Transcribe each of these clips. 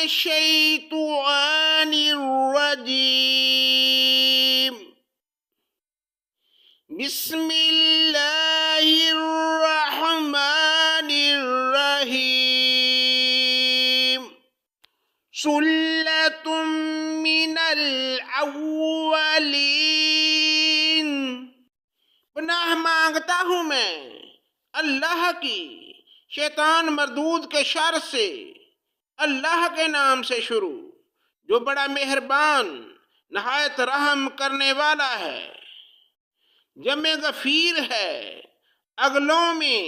الشيطان الرجيم بسم الله الرحمن الرحيم ثلة من الأولين پناہ مانگتا ہوں میں اللہ کی شیطان مردود کے شر سے، اللہ کے نام سے شروع جو بڑا مہربان نہایت رحم کرنے والا ہے۔ جمع غفیر ہے اگلوں میں،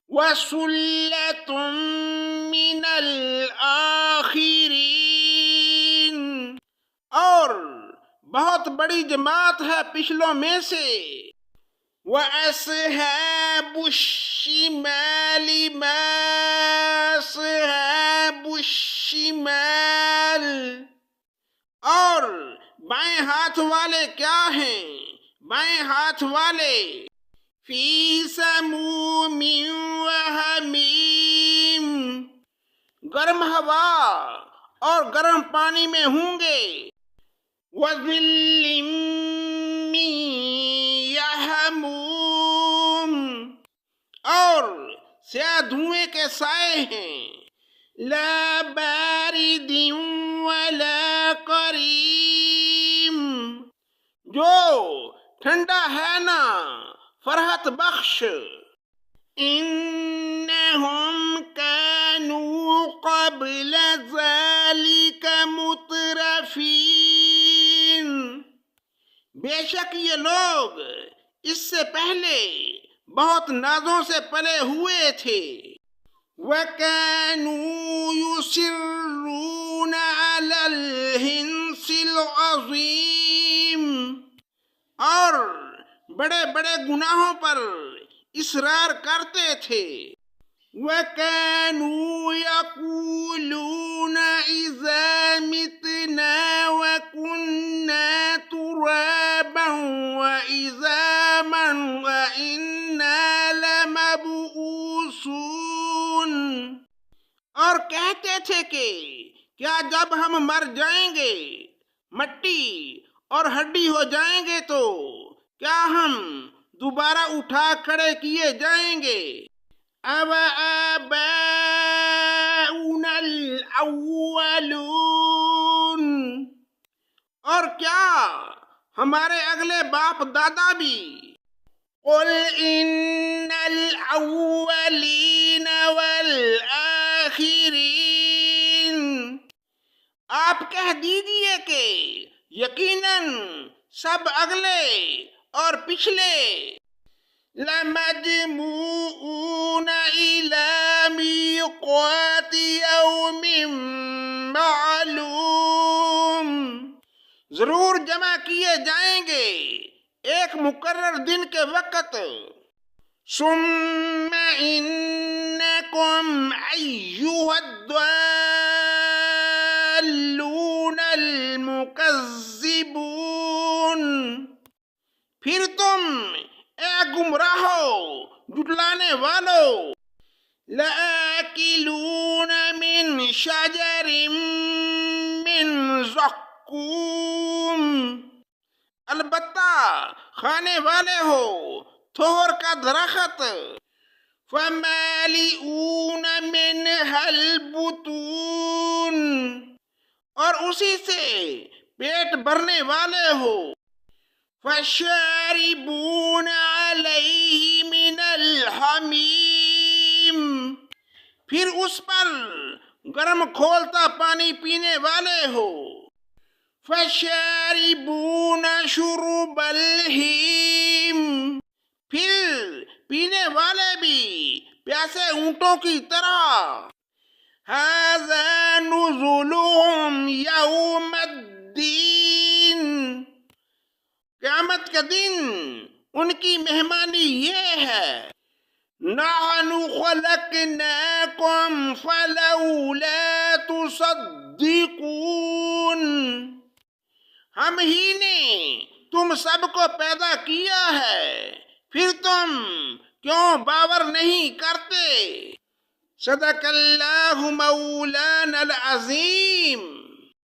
وَثُلَّةٌ مِّنَ الْآخِرِينَ، اور بہت بڑی جماعت ہے پچھلوں میں سے۔ وَأَصْحَابُ الشِّمَالِ مَا أَصْحَابُ الشِّمَالِ، اور بائیں ہاتھ والے کیا ہیں؟ بائیں ہاتھ والے فی سموم وحمیم، گرم ہوا اور گرم پانی میں ہوں گے۔ وَظِلٍّ مِّن یحموم، اور سیاہ دھوئیں کے سائے ہیں۔ لا بارد ولا کریم، جو ٹھنڈا ہے نا فرحت بخش۔ انہم کانوا قبل ذالک مترفین، بے شک یہ لوگ اس سے پہلے بہت نازوں سے پلے ہوئے تھے۔ وَكَانُوا يُصِرُّونَ عَلَى الْحِنثِ الْعَظِيمِ، اور بڑے بڑے گناہوں پر اصرار کرتے تھے۔ وَكَانُوا يَقُولُونَ إِذَا مِتْنَا وَكُنَّا تُرَابًا وَعِظَامًا وَإِنَّا لَمَبْعُوثُونَ، اور کہتے تھے کہ کیا جب ہم مر جائیں گے، مٹی اور ہڈی ہو جائیں گے تو کیا ہم دوبارہ اٹھا کھڑے کیے جائیں گے؟ أَوَآبَاؤُنَا الْأَوَّلُونَ، اور کیا ہمارے اگلے باپ دادا بھی؟ قُلْ إِنَّ الْأَوَّلِينَ وَالْآخِرِينَ، آپ کہہ دیجئے کہ یقیناً سب اگلے اور پچھلے لَمَجْمُوعُونَ إِلَىٰ مِيقَاتِ يَوْمٍ مَّعْلُومٍ، ضرور جمع کیے جائیں گے ایک مقرر دن کے وقت۔ ثُمَّ إِنَّكُمْ أَيُّهَا الضَّالُّونَ الْمُكَذِّبُونَ، پھر تم اے گمراہو جھٹلانے والو، لَآكِلُونَ مِن شَجَرٍ مِّن زَقُّومٍ، البتہ کھانے والے ہو تھور کا درخت۔ فَمَالِئُونَ مِنْهَا الْبُطُونَ، اور اسی سے پیٹ بھرنے والے ہو۔ فَشَارِبُونَ عَلَيْهِ مِنَ الْحَمِيمِ، پھر اس پر گرم کھولتا پانی پینے والے ہو۔ فَشَارِبُونَ شُرْبَ الْهِیمِ، پھر پینے والے بھی پیاسے اونٹوں کی طرح۔ هَذَا نُزُلُهُمْ يَوْمَ الدِّینِ، قیامت کے دن ان کی مہمانی یہ ہے۔ نَحْنُ خَلَقْنَاكُمْ فَلَوْلَا تُصَدِّقُونَ، ہم ہی نے تم سب کو پیدا کیا ہے، پھر تم کیوں باور نہیں کرتے؟ صدق اللہ مولانا العظیم.